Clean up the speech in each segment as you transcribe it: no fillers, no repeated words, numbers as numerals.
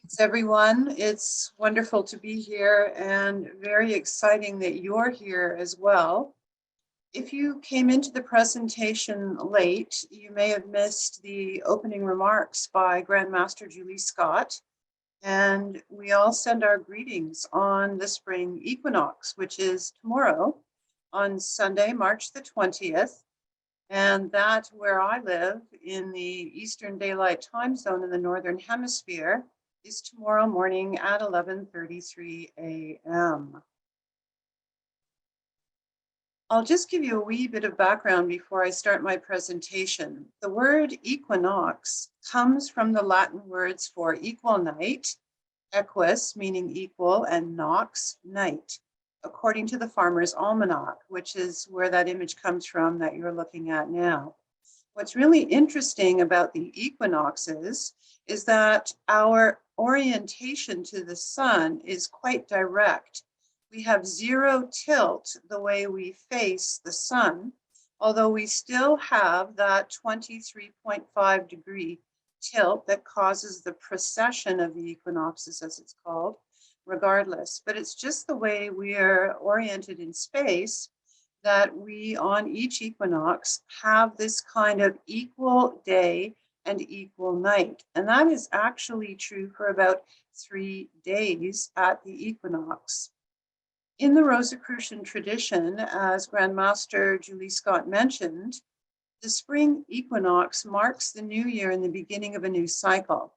Thanks, everyone. It's wonderful to be here and very exciting that you're here as well. If you came into the presentation late, you may have missed the opening remarks by Grandmaster Julie Scott. And we all send our greetings on the spring equinox, which is tomorrow on Sunday, March the 20th. And that where I live in the Eastern Daylight Time Zone in the Northern Hemisphere is tomorrow morning at 11:33 a.m. I'll just give you a wee bit of background before I start my presentation. The word equinox comes from the Latin words for equal night, equus meaning equal, and nox, night, according to the Farmer's Almanac, which is where that image comes from that you're looking at now. What's really interesting about the equinoxes is that our orientation to the sun is quite direct. We have zero tilt the way we face the sun, although we still have that 23.5 degree tilt that causes the precession of the equinoxes, as it's called, regardless. But it's just the way we are oriented in space that we, on each equinox, have this kind of equal day and equal night. And that is actually true for about 3 days at the equinox. In the Rosicrucian tradition, as Grandmaster Julie Scott mentioned, the spring equinox marks the new year and the beginning of a new cycle.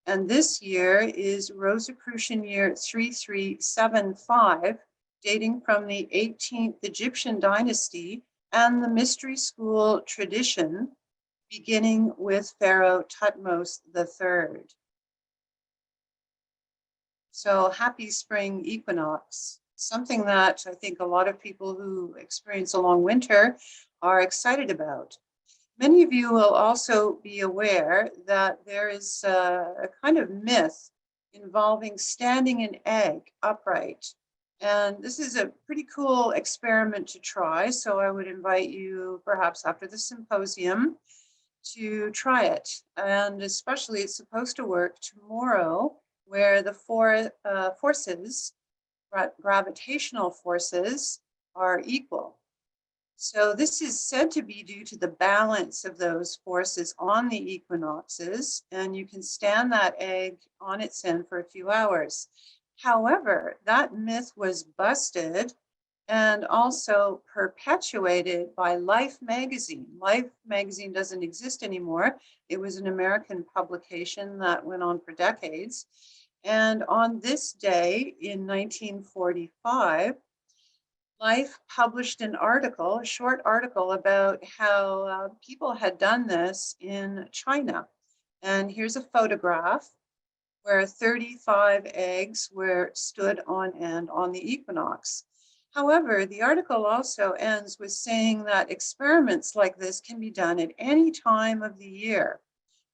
And this year is Rosicrucian year 3375, dating from the 18th Egyptian dynasty and the mystery school tradition, beginning with Pharaoh Thutmose III. So happy spring equinox. Something that I think a lot of people who experience a long winter are excited about. Many of you will also be aware that there is a kind of myth involving standing an egg upright. And this is a pretty cool experiment to try. So I would invite you perhaps after the symposium to try it. And especially it's supposed to work tomorrow, where the forces, gravitational forces, are equal. So this is said to be due to the balance of those forces on the equinoxes, and you can stand that egg on its end for a few hours. However, that myth was busted and also perpetuated by Life magazine. Life magazine doesn't exist anymore. It was an American publication that went on for decades. And on this day in 1945, Life published an article, a short article about how people had done this in China. And here's a photograph where 35 eggs were stood on end on the equinox. However, the article also ends with saying that experiments like this can be done at any time of the year.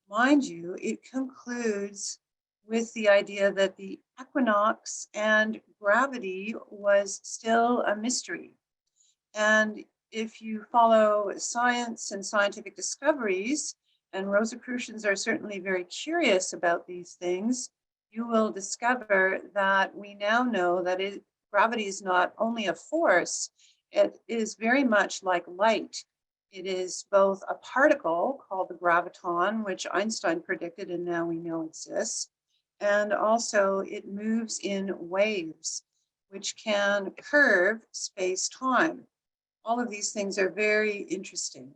Mind you, it concludes with the idea that the equinox and gravity was still a mystery. And if you follow science and scientific discoveries, and Rosicrucians are certainly very curious about these things, you will discover that we now know that gravity is not only a force, it is very much like light. It is both a particle called the graviton, which Einstein predicted and now we know exists, and also it moves in waves, which can curve space-time. All of these things are very interesting.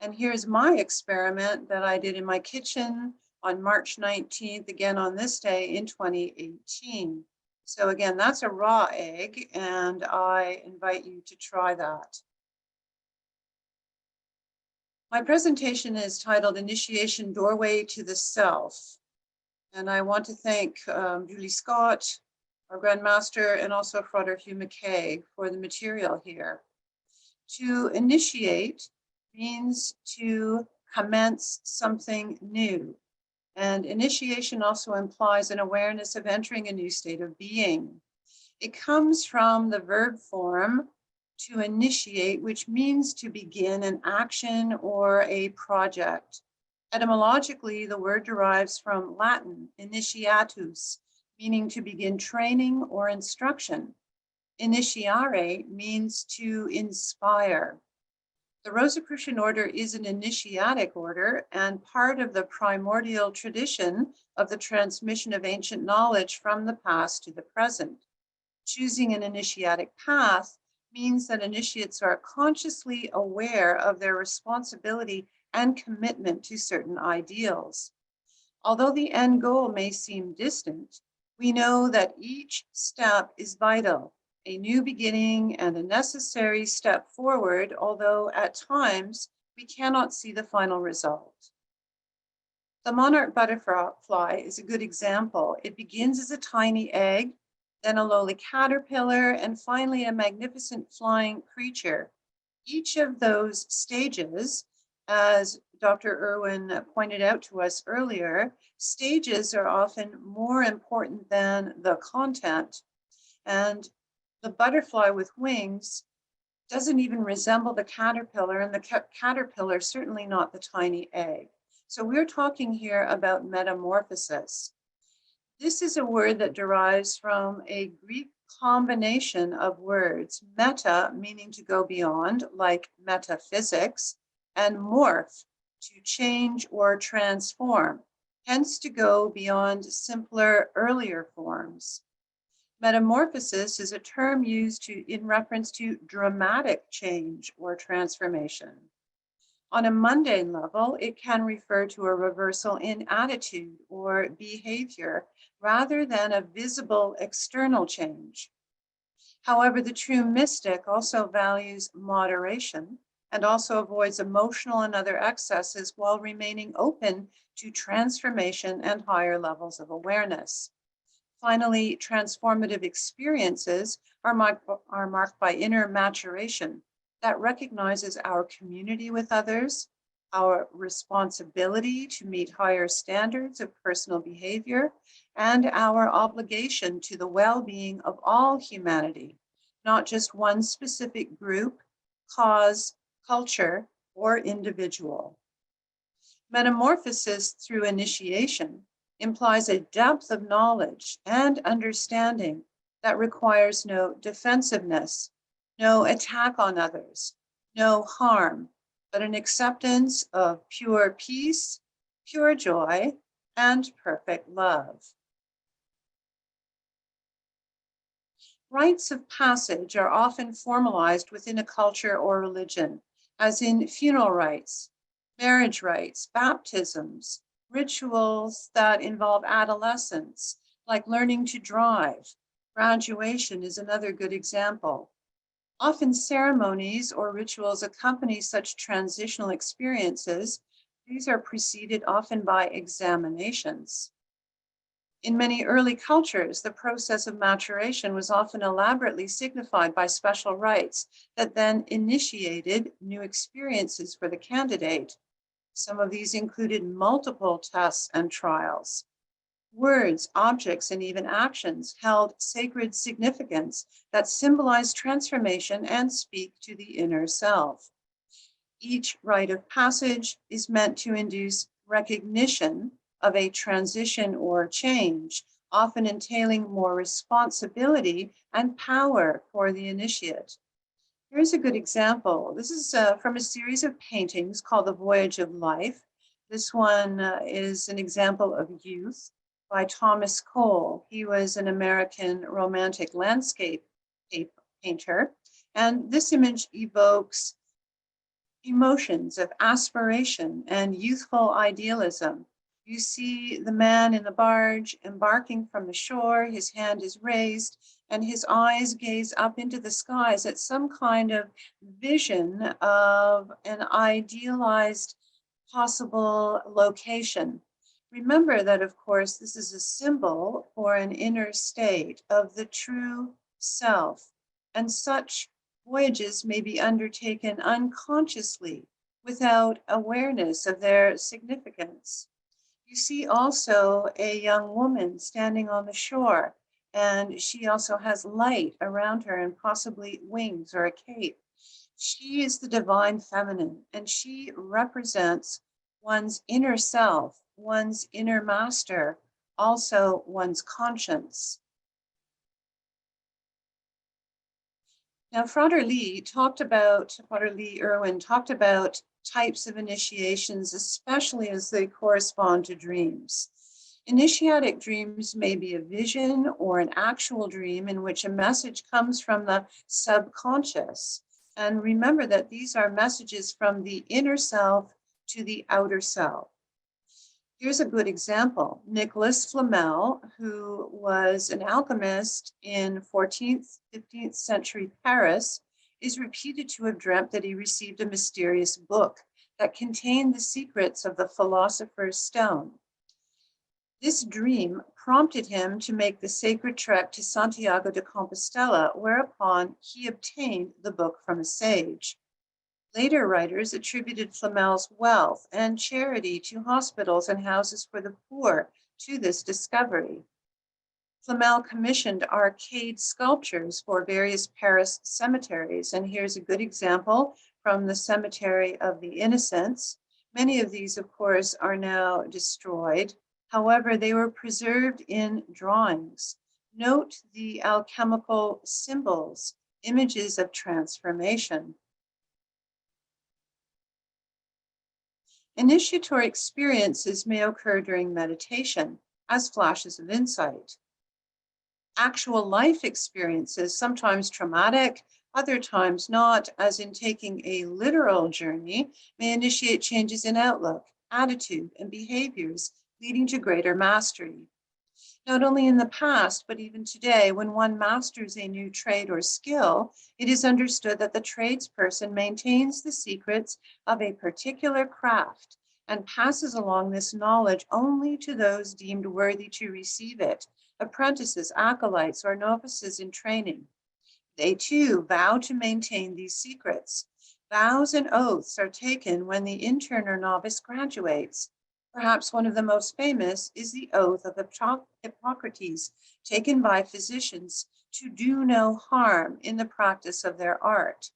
And here's my experiment that I did in my kitchen on March 19th, again on this day in 2018. So again, that's a raw egg, and I invite you to try that. My presentation is titled Initiation Doorway to the Self. And I want to thank Julie Scott, our Grandmaster, and also Frater Hugh McKay for the material here. To initiate means to commence something new. And initiation also implies an awareness of entering a new state of being. It comes from the verb form to initiate, which means to begin an action or a project. Etymologically, the word derives from Latin initiatus, meaning to begin training or instruction. Initiare means to inspire. The Rosicrucian Order is an initiatic order and part of the primordial tradition of the transmission of ancient knowledge from the past to the present. Choosing an initiatic path means that initiates are consciously aware of their responsibility and commitment to certain ideals. Although the end goal may seem distant, we know that each step is vital, a new beginning and a necessary step forward, although at times we cannot see the final result. The monarch butterfly is a good example. It begins as a tiny egg, then a lowly caterpillar, and finally a magnificent flying creature. Each of those stages, as Dr. Irwin pointed out to us earlier, stages are often more important than the content. And the butterfly with wings doesn't even resemble the caterpillar, and the caterpillar certainly not the tiny egg. So we're talking here about metamorphosis. This is a word that derives from a Greek combination of words, meta meaning to go beyond, like metaphysics, and morph, to change or transform, hence to go beyond simpler earlier forms. Metamorphosis is a term used in reference to dramatic change or transformation. On a mundane level, it can refer to a reversal in attitude or behavior rather than a visible external change. However, the true mystic also values moderation and also avoids emotional and other excesses while remaining open to transformation and higher levels of awareness. Finally, transformative experiences are marked by inner maturation that recognizes our community with others, our responsibility to meet higher standards of personal behavior, and our obligation to the well-being of all humanity, not just one specific group, cause, culture, or individual. Metamorphosis through initiation implies a depth of knowledge and understanding that requires no defensiveness, no attack on others, no harm, but an acceptance of pure peace, pure joy, and perfect love. Rites of passage are often formalized within a culture or religion, as in funeral rites, marriage rites, baptisms, rituals that involve adolescence, like learning to drive. Graduation is another good example. Often ceremonies or rituals accompany such transitional experiences. These are preceded often by examinations. In many early cultures, the process of maturation was often elaborately signified by special rites that then initiated new experiences for the candidate. Some of these included multiple tests and trials. Words, objects, and even actions held sacred significance that symbolize transformation and speak to the inner self. Each rite of passage is meant to induce recognition of a transition or change, often entailing more responsibility and power for the initiate. Here's a good example. This is from a series of paintings called The Voyage of Life. This one is an example of youth by Thomas Cole. He was an American romantic landscape painter. And this image evokes emotions of aspiration and youthful idealism. You see the man in the barge embarking from the shore, his hand is raised, and his eyes gaze up into the skies at some kind of vision of an idealized possible location. Remember that, of course, this is a symbol for an inner state of the true self, and such voyages may be undertaken unconsciously without awareness of their significance. You see also a young woman standing on the shore, and she also has light around her and possibly wings or a cape. She is the divine feminine, and she represents one's inner self, one's inner master, also one's conscience. Now, Frater Lee Irwin talked about types of initiations, especially as they correspond to dreams. Initiatic dreams may be a vision or an actual dream in which a message comes from the subconscious. And remember that these are messages from the inner self to the outer self. Here's a good example. Nicholas Flamel, who was an alchemist in 14th, 15th century Paris, is reputed to have dreamt that he received a mysterious book that contained the secrets of the philosopher's stone. This dream prompted him to make the sacred trek to Santiago de Compostela, whereupon he obtained the book from a sage. Later writers attributed Flamel's wealth and charity to hospitals and houses for the poor to this discovery. Flamel commissioned arcade sculptures for various Paris cemeteries, and here's a good example from the Cemetery of the Innocents. Many of these, of course, are now destroyed. However, they were preserved in drawings. Note the alchemical symbols, images of transformation. Initiatory experiences may occur during meditation as flashes of insight. Actual life experiences, sometimes traumatic, other times not, as in taking a literal journey, may initiate changes in outlook, attitude, and behaviors, leading to greater mastery. Not only in the past, but even today, when one masters a new trade or skill, it is understood that the tradesperson maintains the secrets of a particular craft and passes along this knowledge only to those deemed worthy to receive it, apprentices, acolytes, or novices in training. They too vow to maintain these secrets. Vows and oaths are taken when the intern or novice graduates. Perhaps one of the most famous is the oath of Hippocrates, taken by physicians to do no harm in the practice of their art.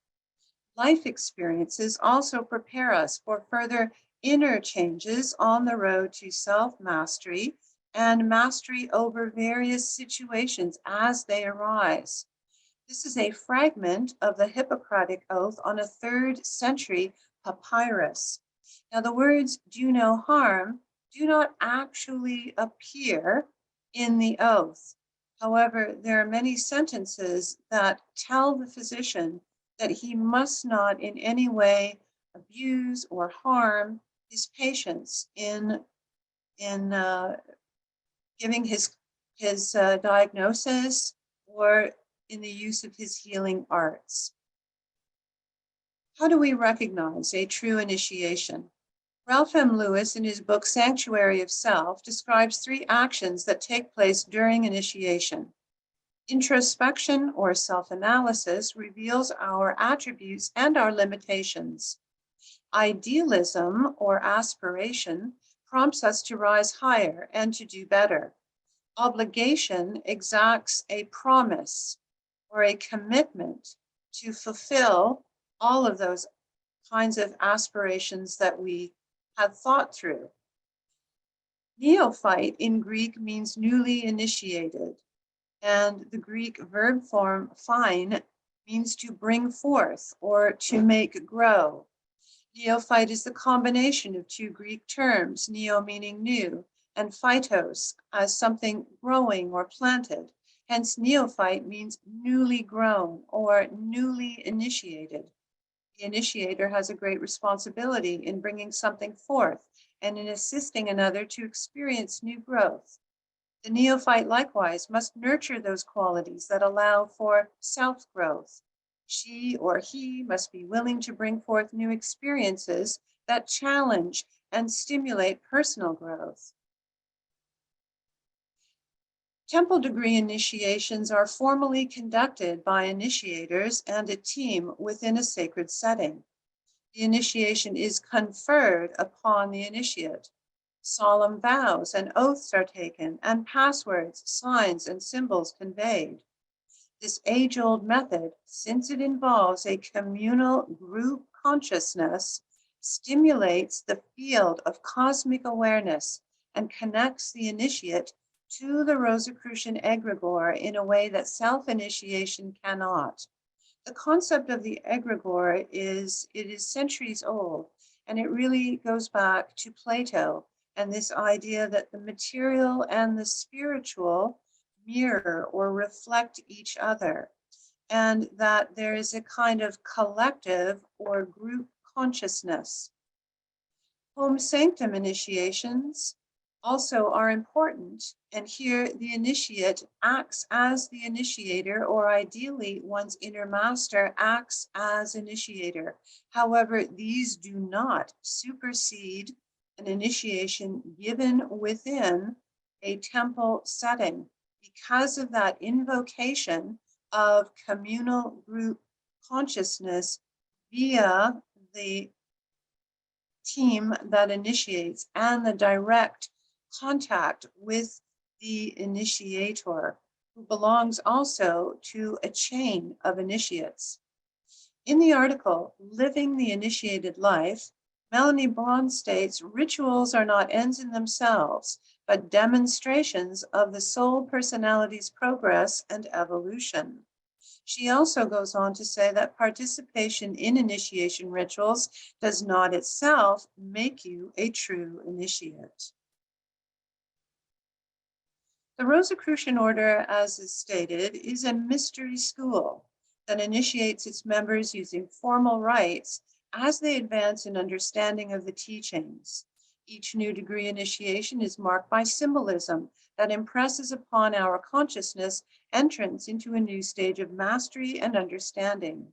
Life experiences also prepare us for further inner changes on the road to self-mastery and mastery over various situations as they arise. This is a fragment of the Hippocratic Oath on a 3rd century papyrus. Now, the words do no harm do not actually appear in the oath. However, there are many sentences that tell the physician that he must not in any way abuse or harm his patients in giving his diagnosis or in the use of his healing arts. How do we recognize a true initiation? Ralph M. Lewis, in his book Sanctuary of Self, describes 3 actions that take place during initiation. Introspection or self-analysis reveals our attributes and our limitations. Idealism or aspiration prompts us to rise higher and to do better. Obligation exacts a promise or a commitment to fulfill all of those kinds of aspirations that we have thought through. Neophyte in Greek means newly initiated, and the Greek verb form phein means to bring forth or to make grow. Neophyte is the combination of 2 Greek terms, neo meaning new, and phytos as something growing or planted. Hence, neophyte means newly grown or newly initiated. The initiator has a great responsibility in bringing something forth and in assisting another to experience new growth. The neophyte likewise must nurture those qualities that allow for self-growth. She or he must be willing to bring forth new experiences that challenge and stimulate personal growth. Temple degree initiations are formally conducted by initiators and a team within a sacred setting. The initiation is conferred upon the initiate. Solemn vows and oaths are taken, and passwords, signs, and symbols conveyed. This age-old method, since it involves a communal group consciousness, stimulates the field of cosmic awareness and connects the initiate to the Rosicrucian egregore in a way that self-initiation cannot. The concept of the egregore is centuries old, and it really goes back to Plato and this idea that the material and the spiritual mirror or reflect each other, and that there is a kind of collective or group consciousness. Home sanctum initiations also are important, and here the initiate acts as the initiator, or ideally one's inner master acts as initiator. However, these do not supersede an initiation given within a temple setting because of that invocation of communal group consciousness via the team that initiates and the direct contact with the initiator, who belongs also to a chain of initiates. In the article, Living the Initiated Life, Melanie Braun states, rituals are not ends in themselves, but demonstrations of the soul personality's progress and evolution. She also goes on to say that participation in initiation rituals does not itself make you a true initiate. The Rosicrucian Order, as is stated, is a mystery school that initiates its members using formal rites as they advance in understanding of the teachings. Each new degree initiation is marked by symbolism that impresses upon our consciousness entrance into a new stage of mastery and understanding.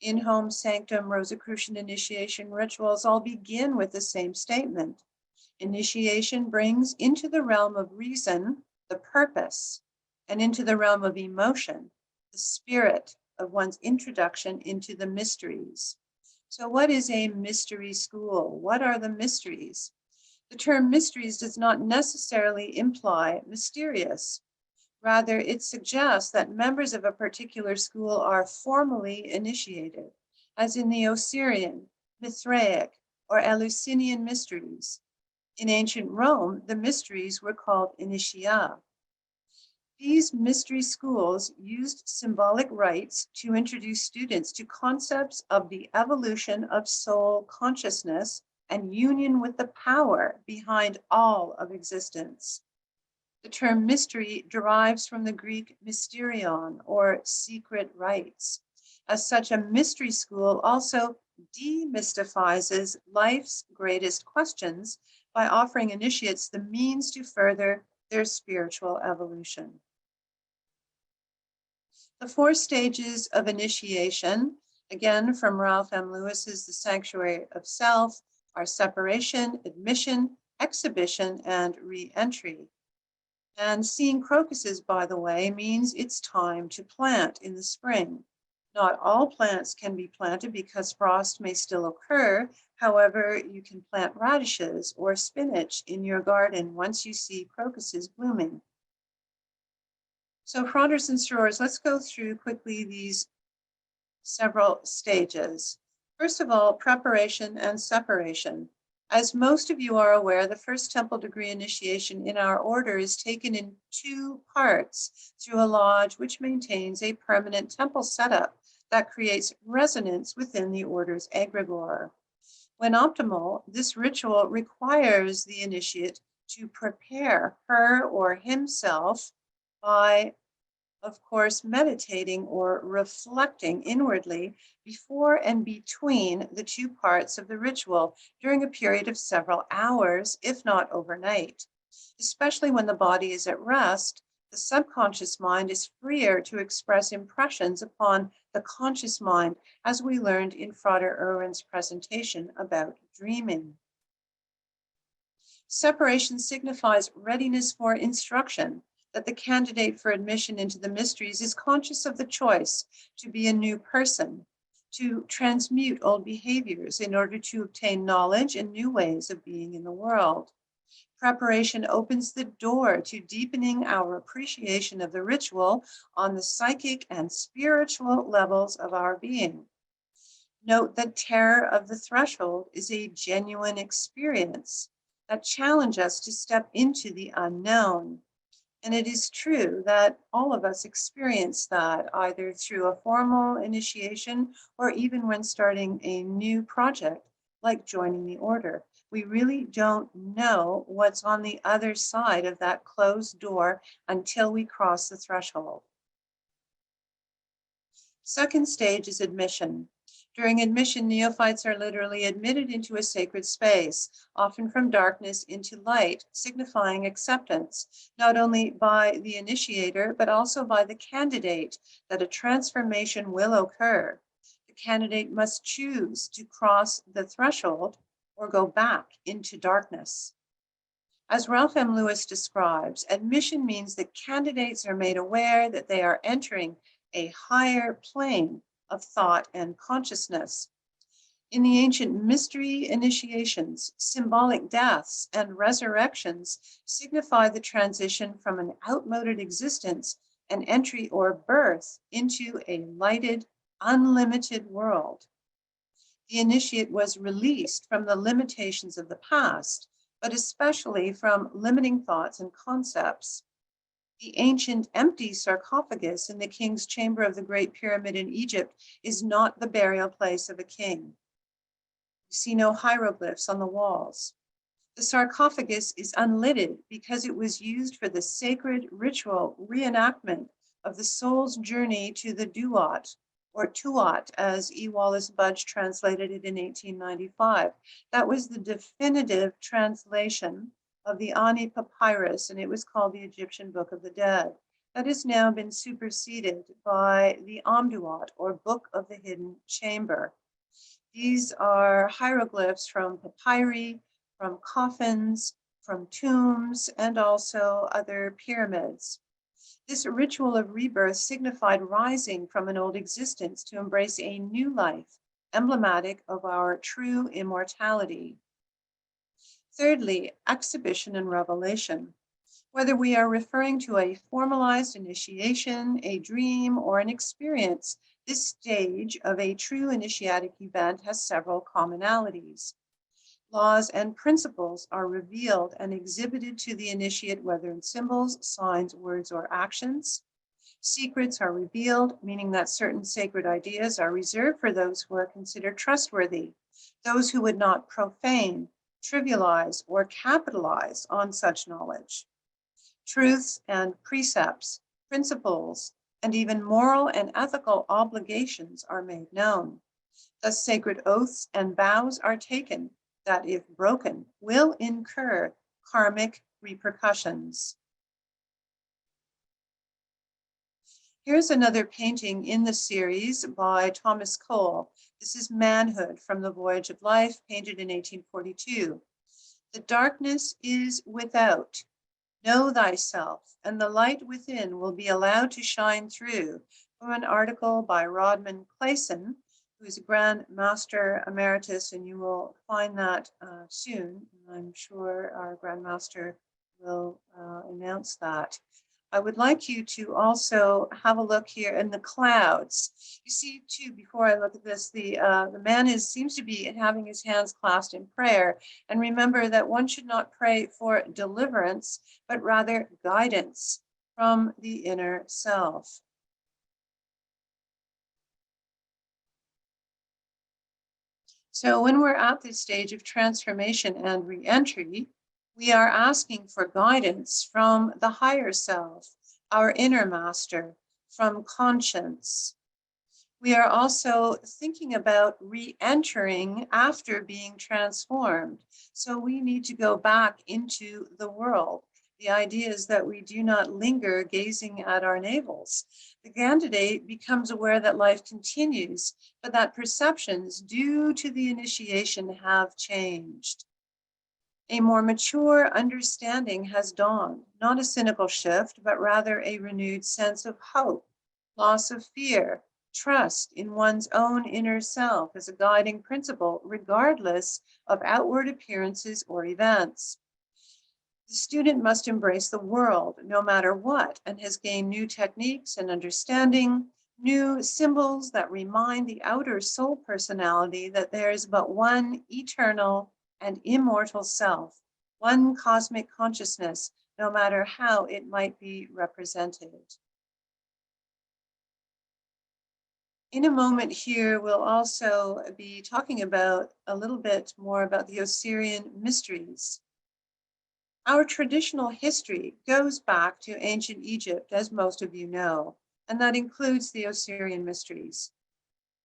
In home sanctum Rosicrucian initiation rituals all begin with the same statement. Initiation brings into the realm of reason the purpose, and into the realm of emotion, the spirit of one's introduction into the mysteries. So what is a mystery school? What are the mysteries? The term mysteries does not necessarily imply mysterious. Rather, it suggests that members of a particular school are formally initiated, as in the Osirian, Mithraic, or Eleusinian mysteries. In ancient Rome, the mysteries were called initia. These mystery schools used symbolic rites to introduce students to concepts of the evolution of soul consciousness and union with the power behind all of existence. The term mystery derives from the Greek mysterion, or secret rites. As such, a mystery school also demystifies life's greatest questions by offering initiates the means to further their spiritual evolution. The 4 stages of initiation, again from Ralph M. Lewis's The Sanctuary of Self, are separation, admission, exhibition, and re-entry. And seeing crocuses, by the way, means it's time to plant in the spring. Not all plants can be planted because frost may still occur. However, you can plant radishes or spinach in your garden once you see crocuses blooming. So fratres and sorors, let's go through quickly these several stages. First of all, preparation and separation. As most of you are aware, the first temple degree initiation in our order is taken in 2 parts through a lodge which maintains a permanent temple setup that creates resonance within the order's egregore. When optimal, this ritual requires the initiate to prepare her or himself by, of course, meditating or reflecting inwardly before and between the 2 parts of the ritual during a period of several hours, if not overnight. Especially when the body is at rest, the subconscious mind is freer to express impressions upon the conscious mind, as we learned in Frater Irwin's presentation about dreaming. Separation signifies readiness for instruction, that the candidate for admission into the mysteries is conscious of the choice to be a new person, to transmute old behaviors in order to obtain knowledge and new ways of being in the world. Preparation opens the door to deepening our appreciation of the ritual on the psychic and spiritual levels of our being. Note that terror of the threshold is a genuine experience that challenges us to step into the unknown. And it is true that all of us experience that either through a formal initiation or even when starting a new project, like joining the order. We really don't know what's on the other side of that closed door until we cross the threshold. Second stage is admission. During admission, neophytes are literally admitted into a sacred space, often from darkness into light, signifying acceptance, not only by the initiator, but also by the candidate, that a transformation will occur. The candidate must choose to cross the threshold or go back into darkness. As Ralph M. Lewis describes, admission means that candidates are made aware that they are entering a higher plane of thought and consciousness. In the ancient mystery initiations, symbolic deaths and resurrections signify the transition from an outmoded existence, an entry or birth into a lighted, unlimited world. The initiate was released from the limitations of the past, but especially from limiting thoughts and concepts. The ancient empty sarcophagus in the king's chamber of the Great Pyramid in Egypt is not the burial place of a king. You see no hieroglyphs on the walls. The sarcophagus is unlidded because it was used for the sacred ritual reenactment of the soul's journey to the Duat, or Tuat, as E. Wallace Budge translated it in 1895. That was the definitive translation of the Ani papyrus, and it was called the Egyptian Book of the Dead. That has now been superseded by the Amduat, or Book of the Hidden Chamber. These are hieroglyphs from papyri, from coffins, from tombs, and also other pyramids. This ritual of rebirth signified rising from an old existence to embrace a new life, emblematic of our true immortality. Thirdly, exhibition and revelation. Whether we are referring to a formalized initiation, a dream, or an experience, this stage of a true initiatic event has several commonalities. Laws and principles are revealed and exhibited to the initiate, whether in symbols, signs, words, or actions. Secrets are revealed, meaning that certain sacred ideas are reserved for those who are considered trustworthy, those who would not profane, trivialize, or capitalize on such knowledge. Truths and precepts, principles, and even moral and ethical obligations are made known. Thus, sacred oaths and vows are taken that, if broken, will incur karmic repercussions. Here's another painting in the series by Thomas Cole. This is Manhood from the Voyage of Life, painted in 1842. The darkness is without. Know thyself, and the light within will be allowed to shine through, from an article by Rodman Clayson, who is a Grand Master Emeritus, and you will find that soon. I'm sure our Grand Master will announce that. I would like you to also have a look here in the clouds. You see, too, before I look at this, the man seems to be having his hands clasped in prayer. And remember that one should not pray for deliverance, but rather guidance from the inner self. So when we're at this stage of transformation and re-entry, we are asking for guidance from the higher self, our inner master, from conscience. We are also thinking about re-entering after being transformed. So we need to go back into the world. The idea is that we do not linger gazing at our navels. The candidate becomes aware that life continues, but that perceptions due to the initiation have changed. A more mature understanding has dawned, not a cynical shift, but rather a renewed sense of hope, loss of fear, trust in one's own inner self as a guiding principle, regardless of outward appearances or events. The student must embrace the world, no matter what, and has gained new techniques and understanding, New symbols that remind the outer soul personality that there is but one eternal and immortal self, one cosmic consciousness, no matter how it might be represented. In a moment here, we'll also be talking about a little bit more about the Osirian Mysteries. Our traditional history goes back to ancient Egypt, as most of you know, and that includes the Osirian Mysteries.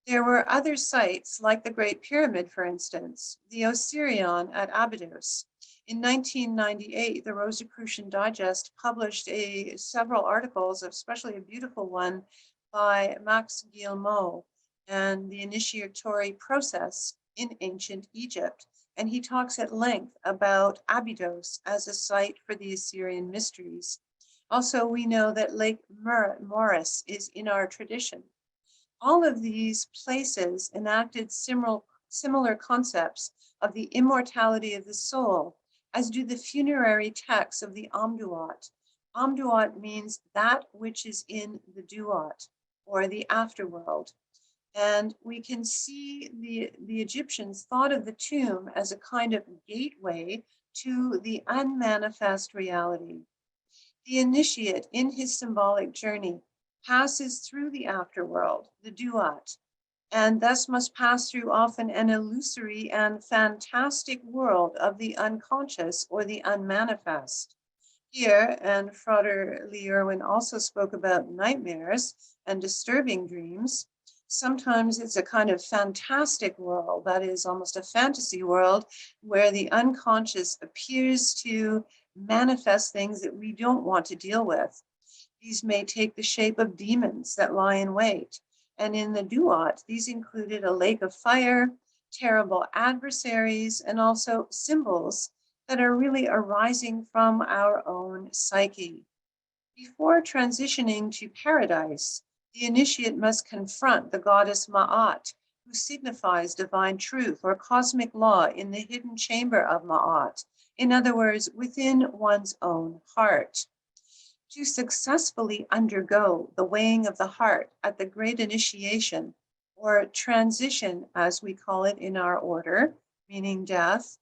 There were other sites, like the Great Pyramid, for instance, the Osirian at Abydos. In 1998, the Rosicrucian Digest published several articles, especially a beautiful one by Max Guillemot and the initiatory process in ancient Egypt. And he talks at length about Abydos as a site for the Osirian Mysteries. Also, we know that Lake Moeris is in our tradition. All of these places enacted similar concepts of the immortality of the soul, as do the funerary texts of the Amduat. Amduat means that which is in the duat, or the afterworld. And we can see the Egyptians thought of the tomb as a kind of gateway to the unmanifest reality. The initiate in his symbolic journey passes through the afterworld, the duat, and thus must pass through often an illusory and fantastic world of the unconscious or the unmanifest. Here, and Frater Lee Irwin also spoke about nightmares and disturbing dreams. Sometimes it's a kind of fantastic world, that is almost a fantasy world, where the unconscious appears to manifest things that we don't want to deal with. These may take the shape of demons that lie in wait. And in the duat, these included a lake of fire, terrible adversaries, and also symbols that are really arising from our own psyche. Before transitioning to paradise, the initiate must confront the goddess Ma'at, who signifies divine truth or cosmic law in the hidden chamber of Ma'at, in other words, within one's own heart. To successfully undergo the weighing of the heart at the great initiation, or transition, as we call it in our order, meaning death,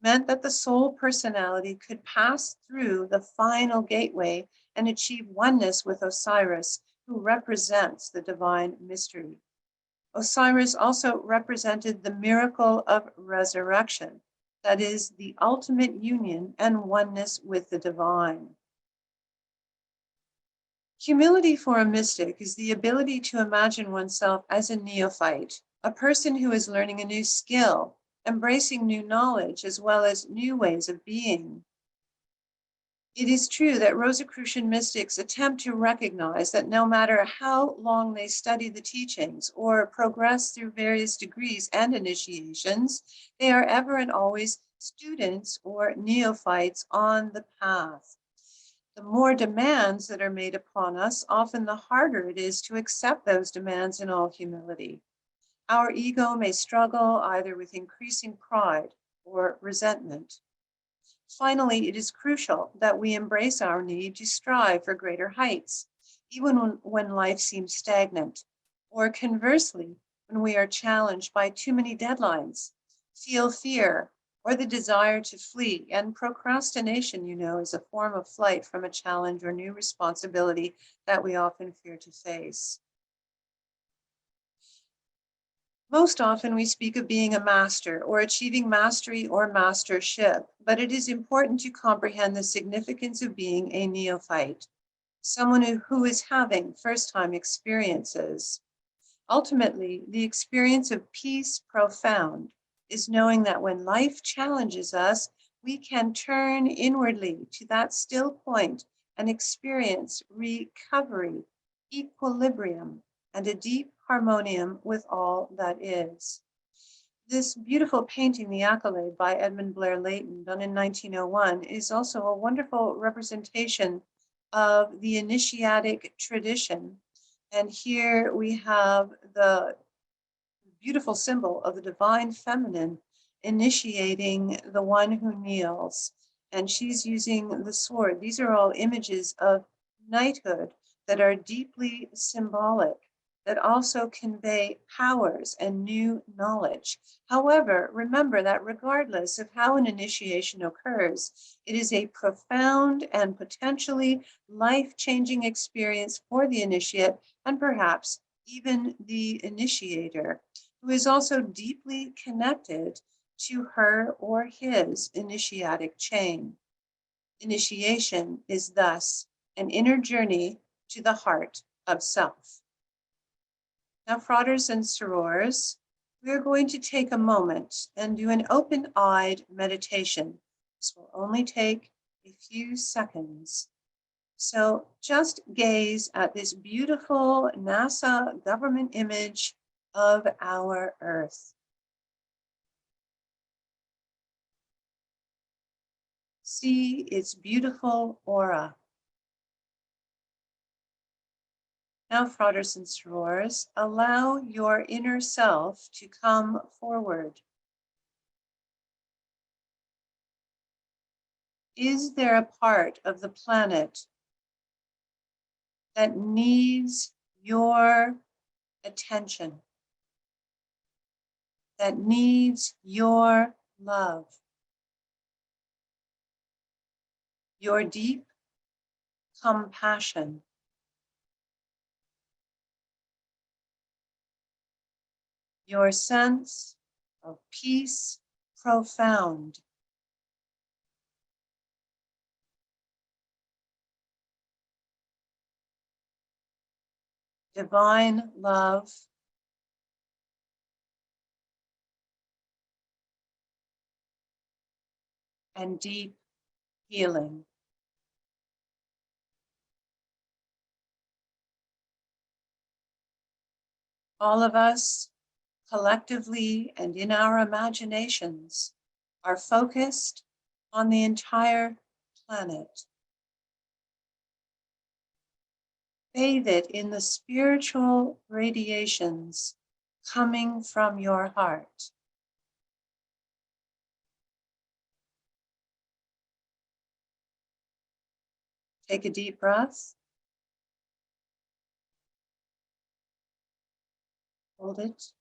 meant that the soul personality could pass through the final gateway and achieve oneness with Osiris, who represents the divine mystery. Osiris also represented the miracle of resurrection, that is, the ultimate union and oneness with the divine. Humility for a mystic is the ability to imagine oneself as a neophyte, a person who is learning a new skill, embracing new knowledge, as well as new ways of being. It is true that Rosicrucian mystics attempt to recognize that no matter how long they study the teachings or progress through various degrees and initiations, they are ever and always students or neophytes on the path. The more demands that are made upon us, often the harder it is to accept those demands in all humility. Our ego may struggle either with increasing pride or resentment. Finally, it is crucial that we embrace our need to strive for greater heights, even when life seems stagnant, or conversely, when we are challenged by too many deadlines, feel fear, or the desire to flee. And procrastination, you know, is a form of flight from a challenge or new responsibility that we often fear to face. Most often we speak of being a master or achieving mastery or mastership, but it is important to comprehend the significance of being a neophyte, someone who is having first-time experiences. Ultimately, the experience of peace profound is knowing that when life challenges us, we can turn inwardly to that still point and experience recovery, equilibrium, and a deep harmonium with all that is. This beautiful painting, The Accolade by Edmund Blair Leighton, done in 1901, is also a wonderful representation of the initiatic tradition. And here we have the beautiful symbol of the divine feminine initiating the one who kneels. And she's using the sword. These are all images of knighthood that are deeply symbolic, that also convey powers and new knowledge. However, remember that regardless of how an initiation occurs, it is a profound and potentially life-changing experience for the initiate and perhaps even the initiator, who is also deeply connected to her or his initiatic chain. Initiation is thus an inner journey to the heart of self. Now, fratres and sorors, we are going to take a moment and do an open-eyed meditation. This will only take a few seconds. So just gaze at this beautiful NASA government image of our Earth. See its beautiful aura. Now, fratres and sorors, allow your inner self to come forward. Is there a part of the planet that needs your attention, that needs your love, your deep compassion, your sense of peace profound, divine love, and deep healing. All of us, collectively and in our imaginations, are focused on the entire planet. Bathe it in the spiritual radiations coming from your heart. Take a deep breath. Hold it.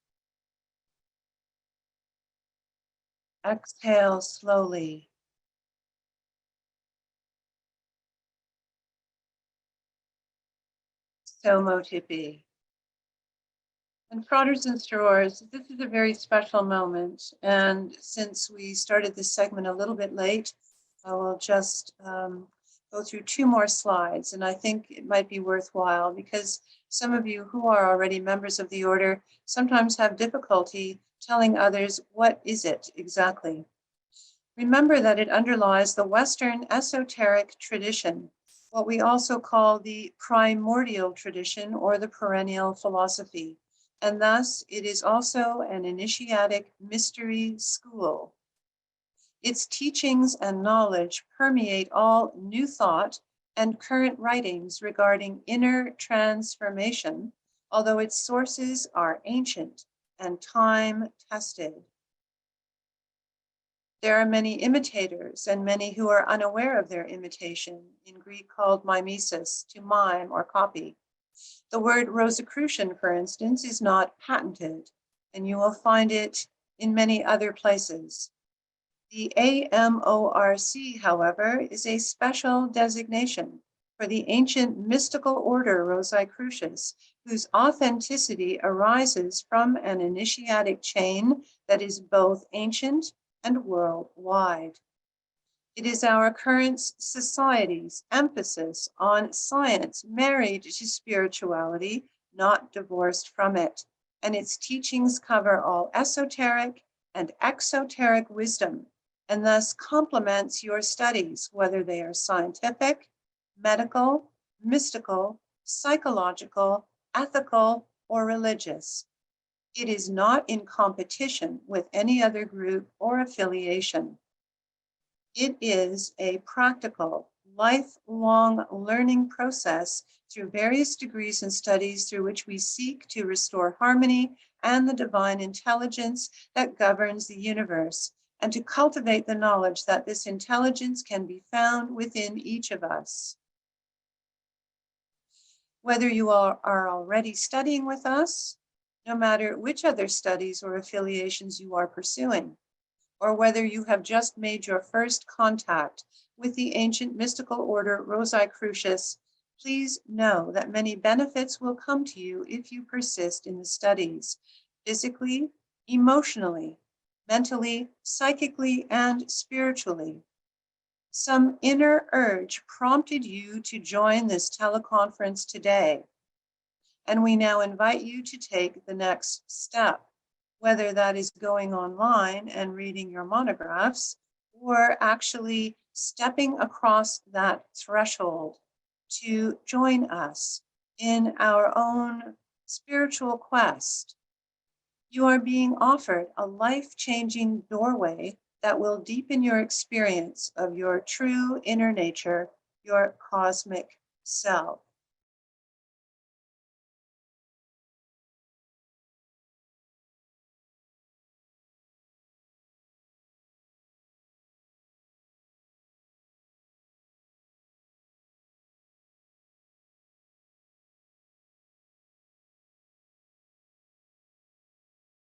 Exhale slowly. So mote it be. And fratres and sorors, this is a very special moment. And since we started this segment a little bit late, I will just go through two more slides. And I think it might be worthwhile because some of you who are already members of the order sometimes have difficulty telling others what is it exactly. Remember that it underlies the Western esoteric tradition, what we also call the primordial tradition or the perennial philosophy. And thus, it is also an initiatic mystery school. Its teachings and knowledge permeate all new thought and current writings regarding inner transformation, although its sources are ancient and time-tested. There are many imitators and many who are unaware of their imitation, in Greek called mimesis, to mime or copy. The word Rosicrucian, for instance, is not patented, and you will find it in many other places. The AMORC, however, is a special designation for the ancient mystical order Rosicrucius, whose authenticity arises from an initiatic chain that is both ancient and worldwide. It is our current society's emphasis on science married to spirituality, not divorced from it, and its teachings cover all esoteric and exoteric wisdom, and thus complements your studies, whether they are scientific, medical, mystical, psychological, ethical, or religious. It is not in competition with any other group or affiliation. It is a practical, lifelong learning process through various degrees and studies through which we seek to restore harmony and the divine intelligence that governs the universe, and to cultivate the knowledge that this intelligence can be found within each of us. Whether you are already studying with us, no matter which other studies or affiliations you are pursuing, or whether you have just made your first contact with the ancient mystical order Rosicrucius, please know that many benefits will come to you if you persist in the studies, physically, emotionally, mentally, psychically, and spiritually. Some inner urge prompted you to join this teleconference today, and we now invite you to take the next step, whether that is going online and reading your monographs, or actually stepping across that threshold to join us in our own spiritual quest. You are being offered a life-changing doorway that will deepen your experience of your true inner nature, your cosmic self.